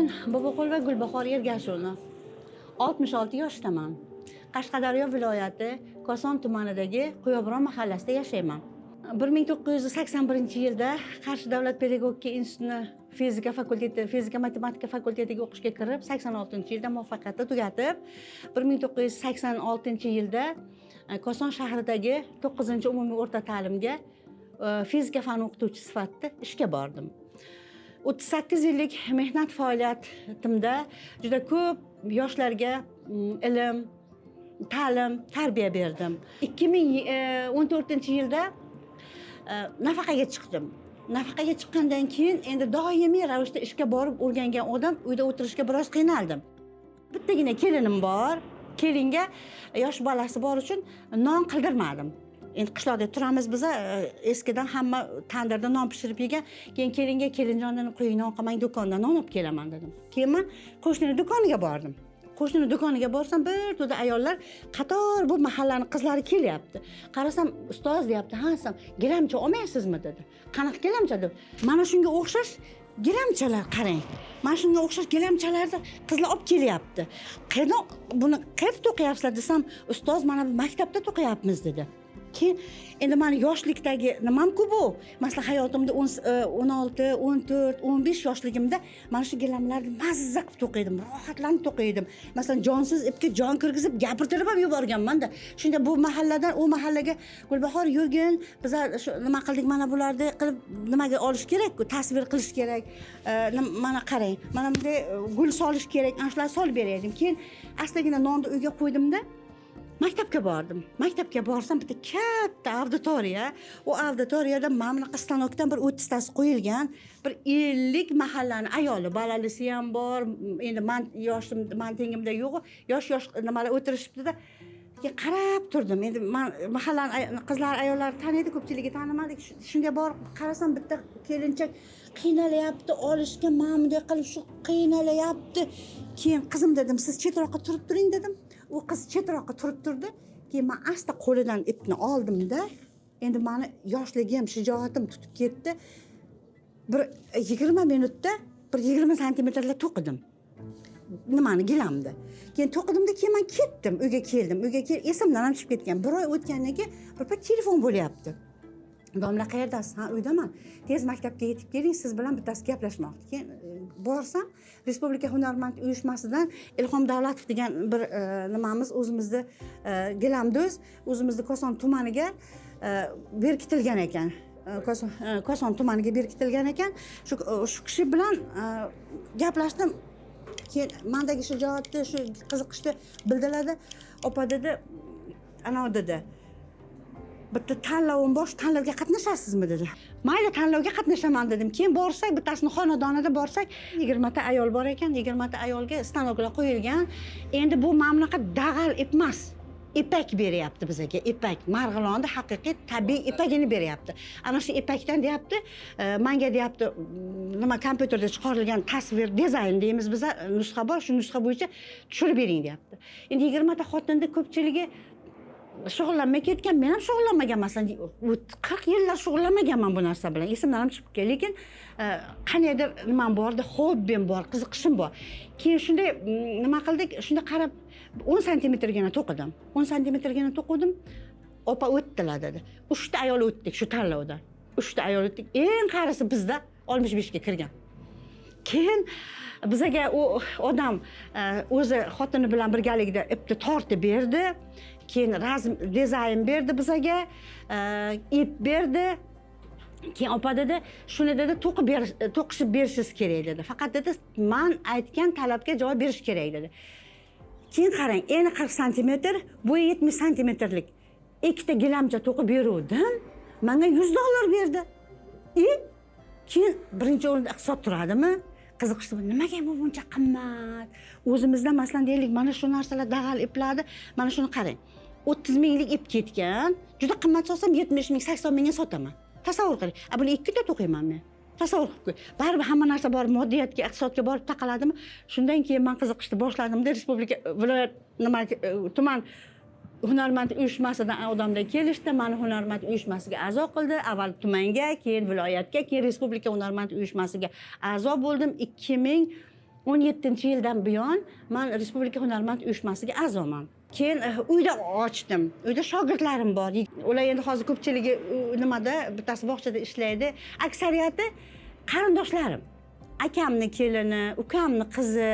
Men Boboqulova Gulbahor Ergashevna. 66 yoshdaman. Qashqadaryo viloyati Koson tumanidagi Quyobron mahallasida yashayman. 1981-yilda Qarshi davlat pedagogika institutini fizika matematika fakultetiga o'qishga kirib, 86-yilda muvaffaqiyatli tugatib, 1986-yilda Koson shahridagi 9-umumiy o'rta ta'limga fizika fan o'qituvchisi sifatida ishga bordim. 38 yillik mehnat faoliyatimda juda ko'p yoshlarga ilm, ta'lim, tarbiya berdim. 2014-yilda nafaqaga chiqdim. Nafaqaga chiqqandan keyin endi doimiy ravishda ishga borib o'rgangan odam uyda o'tirishga biroz qiynaldim. Bittagina kelinim bor. Kelinga yosh bolasi bor uchun non qildirmadim. Endi qishloqda turamiz biz, eskidan hamma tandirda non pishirib yegan. Keyin kelinga kelinjondan qo'ying non qilmang, do'kondan non olib kelaman dedim. Keyin men qo'shnining do'koniga bordim. Qo'shnining do'koniga borsam, bir to'da ayollar qator bu mahallani qizlari kelyapti. Qarasam, ustoz deyapti, "Ha, siz gilamcha olmaysizmi?" dedi. "Qanaqa gilamcha?" dedim. "Mana shunga o'xshash gilamchalar qarang. Mana shunga o'xshash gilamchalarni qizlar olib kelyapti. Buni qayerda to'qiyapsizlar desam, "Ustoz, mana maktabda to'qiyapmiz" dedi. Keyin endi meni yoshlikdagi nimam-ku bu? Masalan, hayotimda 16, 14, 15 yoshligimda mana shu gilamlarni mazza qilib to'qiydim, rohatlanib to'qiydim. Masalan, jonsiz ipga jon kirgizib gapirtirib ham yuborganman-da. Shunda bu mahalladan u mahallaga Gulbahor yurgin, biz nima qildik, mana bularni qilib nimaga olish kerak-ku, tasvir qilish kerak. Mana qarang, mana bunday gul solish kerak, ana shularni solib beraydim. Keyin astagina nonni uyga qo'ydimda maktabga bordim. Maktabga borsam bitta katta auditoriya. U auditoriyada mana bunaqa stanokdan bir 30 tasi qo'yilgan. Bir 50 mahallani ayoli, bolalisi ham bor. Endi men yoshim, men tengimda yo'q. Yosh nimalar o'tirishibdi-da. Qarab turdim. Endi men mahallani qizlar, ayollar taniydi, ko'pchiligi tanimadik. Shunga borib qarasam, bitta kelinchak qiynalayapti, olishga mana bunday qilib shu qiynalayapti. Keyin qizim dedim, "Siz chetroqqa turib turing" dedim. U qiz chetroqqa turib turdi. Keyin men asta qo'lidan ipni oldim-da, endi meni yoshligim, shijoatim tutib ketdi. Bir 20 minutda bir 20 santimetrlar to'qidim. Nimani gilamdi. Keyin to'qidimda, keyin men ketdim, uyga keldim. Esimdan ham chiqib ketgan. Bir oy o'tgandan keyin bir telefon bo'lyapti. "Domla, qayerdasiz?" "Ha, uydaman. Tez maktabga yetib keling, siz bilan bittasi gaplashmoqchi." Keyin borsam, Respublika hunarmand uyushmasidan Ilhom Davlatov degan bir nimamiz o'zimizda gilamdo'z, o'zimizda Koson tumaniga berkitilgan ekan. Koson tumaniga berkitilgan ekan. Shu kishi bilan gaplashdim. Keyin mendagi shijoatni, shu qiziqishni bildiradi. "Opa" dedi, "Ana" dedi. "Bitta tanlovim bor, tanlovga qatnashasizmi?" dedi. "Mayli, tanlovga qatnashaman" dedim. Keyin borsak, bittasini xonadonida borsak, 20 ta ayol bor ekan. 20 ta ayolga stanoklar qo'yilgan. Endi bu mana bunaqa dag'al ip emas. Ipak beryapti bizga, ipak. Marg'ilonda haqiqiy tabiiy ipagini beryapti. Ana shu ipakdan deyapti, menga deyapti, nima kompyuterda chiqarilgan tasvir, dizayn deymiz biz, nusxa bor, shu nusxa bo'yicha tushirib bering deyapti. Endi 20 ta xotinda ko'pchiligi shug'ullanmay ketgan, men ham shug'ullanmagan, masalan 40 yillar shug'ullanmaganman bu narsa bilan. Esimdan ham chiqib ketgan, lekin qaniydir nimam bordi, hobbim bor, qiziqishim bor. Keyin shunday nima qildik, shunda qarab 10 santimetrgina to'qidim. 10 santimetrgina to'qidim. "Opa, o'tdilar" dedi. 3 ta ayol o'tdik shu tanlovdan. 3 ta ayol o'tdik. Eng qarisi bizda 65 ga kirgan. Keyin bizga u odam o'zi xotini bilan birgalikda ipni tortib berdi. Keyin dizayn berdi bizga, ip berdi. Keyin "Opa" dedi, "Shuni" dedi, to'qishib berishingiz kerak" dedi. "Faqat" dedi, "men aytgan talabga javob berish kerak" dedi. Keyin qarang, eni 40 santimetr, bo'yi 70 santimetrlik ikkita gilamcha to'qib beruvdim. Menga $100 berdi. Keyin birinchi o'rinda iqtisod turadimi? Qiziqishdi, nimaga bu buncha qimmat? O'zimizda masalan deylik, mana shu narsalar dag'al iplarni, mana shuni qarang. 30 minglik ip ketgan. Juda qimmat sotsam 70 ming, 80 mingga sotaman. Tasavvur qiling. Buni ikkita to'qiyman men. Tasavvur qilib qo'y. Baribir hamma narsa bor, moddiyatga, iqtisodga borib taqaladimi? Shundan keyin men qiziqishni boshladim-da, respublika, viloyat, tuman hunarmand uyushmasidan odamlar kelishdi, meni hunarmand uyushmasiga a'zo qildi. Avval tumanga, keyin viloyatga, keyin respublika hunarmand uyushmasiga a'zo bo'ldim. 17-yildan buyon men Respublika hunarmand uyushmasiga a'zoman. Keyin uyda ochdim. Uyda shogirdlarim bor. Ular endi hozir ko'pchiligi nimada, bittasi bog'chada ishlaydi. Aksariyati qarindoshlarim. Akamni kelini, ukamni qizi,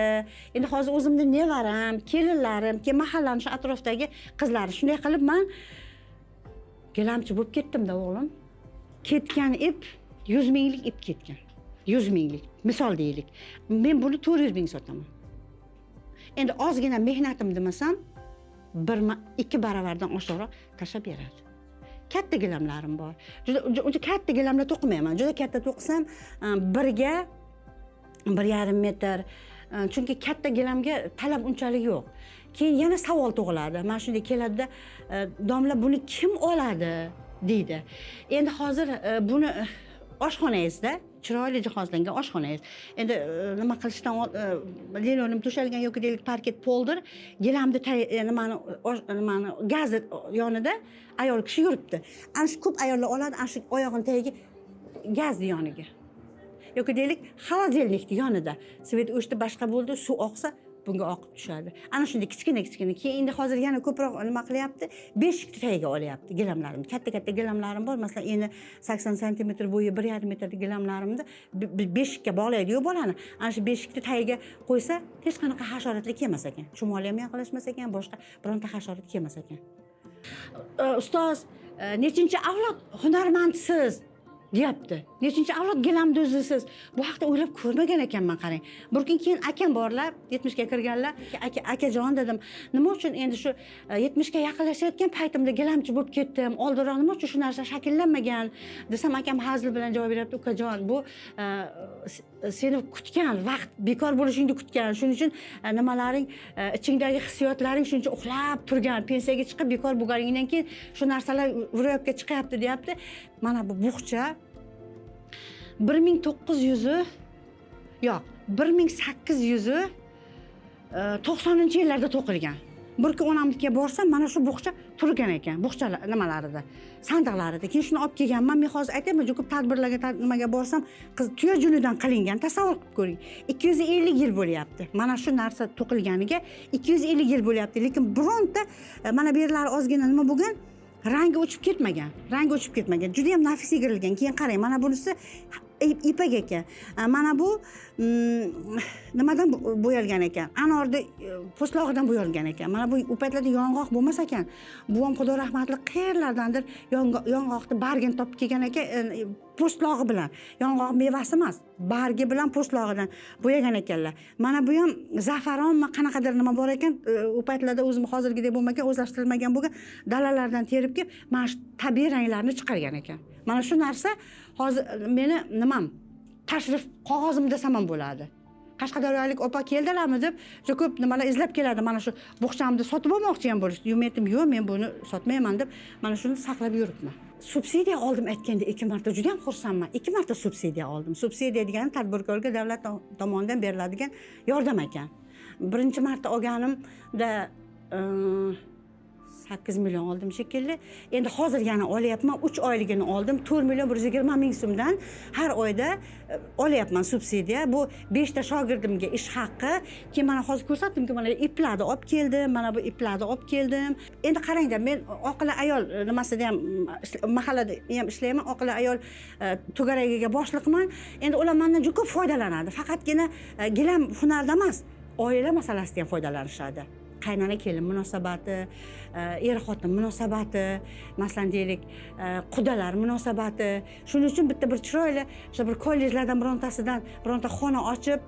endi hozir o'zimni nevaram, kelinlarim, keyin mahallaning shu atrofdagi qizlari. Shunday qilib men gilamchi bo'lib ketdim-da o'g'lim. Ketgan ip 100 minglik ip ketgan. 100 minglik. Misol deylik. Men buni 400 ming sotaman. Endi ozgina mehnatim demasam, 2 baravardan oshiqroq tashlab beradi. Katta gilamlarim bor. Juda katta gilamlar to'qimayman. Juda katta to'qisam, birga 1,5 metr. Chunki katta gilamga talab unchalik yo'q. Keyin yana savol tug'iladi. Mana shunday keladida, domla buni kim oladi deydi. Endi hozir buni oshxonangizda chiroyli jihozlangan oshxonangiz. Endi nima qilishdan linoleum to'shalgan yoki deylik parket poldir, gilamni nimani gaz yonida ayol kishi yuribdi. Ana shu ko'p ayollar oladi, ana shu oyog'ini tagiga gazni yoniga. Yoki deylik xolodilnikni yonida. Svet o'chdi, boshqa bo'ldi, suv oqsa bunga oqib tushadi. Ana shunday kichkina. Keyin endi hozir yana ko'proq nima qilyapti? Beshikni tagiga olyapti gilamlarimni. Katta gilamlarim bor. Masalan, endi 80 sm bo'yi 1,5 metr gilamlarimni beshikka bog'laydi-yu bolani. Ana shu beshikni tagiga qo'ysa, hech qanaqa hasharotlar kelmas ekan. Chumoli ham yaqinlashmas ekan, boshqa bironta hasharot kelmas ekan. Ustoz, nechinchi avlod hunarmandsiz? Deyapti. Nechinchi avlod gilamni o'zisiz? Bu haqda o'ylab ko'rmagan ekanman, qarang. Bir kun keyin akam borlar, 70 ga kirganlar. Akajon dedim, nima uchun endi shu 70 ga yaqinlashayotgan paytimda gilamchi bo'lib ketdim? Oldinroq nima uchun shu narsa shakllanmagan? Desam, akam hazil bilan javob beryapti, ukajon, bu seni kutgan vaqt, bekor bo'lishingni kutgan. Shuning uchun nimalaring, ichingdagi hissiyotlaring shuncha uxlab turgan, pensiyaga chiqib bekor bo'lganingdan keyin shu narsalar ro'yobga chiqyapti, deyapti. Mana bu buxcha 1890-yillarda to'qilgan. Bir kun onamnikiga borsam, mana shu buxcha turgan ekan, buxchalar nimalarida, sandiqlarida. Keyin shuni olib kelganman. Men hozir aytayman, ko'p tadbirlarga, nimaga borsam, qiz tuya junidan qilingan. Tasavvur qilib ko'ring. 250 yil bo'lyapti. Mana shu narsa to'qilganiga 250 yil bo'lyapti. Lekin bironta mana bu yerlari ozgina nima bo'lgan, rangi o'chib ketmagan. Juda ham nafis yigirilgan. Keyin qarang, mana bunisi ipak ekan. Mana bu nimadan bo'yalgan ekan? Anorda po'stlog'idan bo'yalgan ekan. Mana bu upatlarda yong'oq bo'lmas ekan. Buvam Xudo rahmatli qayerlardandir yong'oqni bargini topib kelgan ekan, po'stlog'i bilan. Yong'oq mevasi emas, bargi bilan po'stlog'idan bo'yagan ekanlar. Mana bu ham zafaronmi, qanaqadir nima bor ekan, upatlarda o'zim hozirgidek bo'lmagan, o'zlashtirilmagan bo'lgan dalalardan terib kelib, mana shu tabiiy ranglarni chiqargan ekan. Mana shu narsa hozir meni nimam, tashrif qog'ozim desam ham bo'ladi. Qashqadaryolik opa keldilarmi deb, juda ko'p nimalar izlab keladi. Mana shu buxchamni sotib olmoqchi ham bo'lishdi. Yumetim, yo'q, men buni sotmayman deb, mana shuni saqlab yuribman. Subsidiya oldim aytganda 2 marta, juda ham xursandman. 2 marta subsidiya oldim. Subsidiya degani tadbirkorga davlat tomonidan beriladigan yordam ekan. Birinchi marta olganimda 8 million oldim shekilli. Endi hozir yana olyapman. 3 oyligini oldim. 4 million 120 ming so'mdan har oyda olyapman subsidiya. Bu 5 ta shogirdimga ish haqqi. Keyin mana hozir ko'rsatdimki, mana iplarni olib keldim. Mana bu iplarni olib keldim. Endi qarangda, men oqila ayol nimasida ham, mahallada ham ishlayman. Oqila ayol to'garagiga boshliqman. Endi ular mendan juda ko'p foydalanadi. Faqatgina gilam hunarda emas, oila masalasidan ham foydalanishadi. Qaynona kelin munosabati, er-xotin munosabati, masalan deylik, qudalar munosabati. Shuning uchun bitta bir chiroyli, o'sha bir kollejlardan birontasidan bironta xona ochib,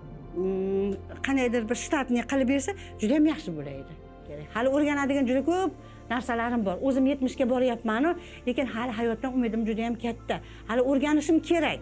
qanaydir bir shtatni qilib bersa, juda ham yaxshi bo'laydi. Hali o'rganadigan juda ko'p narsalarim bor. O'zim 70 ga boryapman, lekin hali hayotdan umidim juda ham katta. Hali o'rganishim kerak.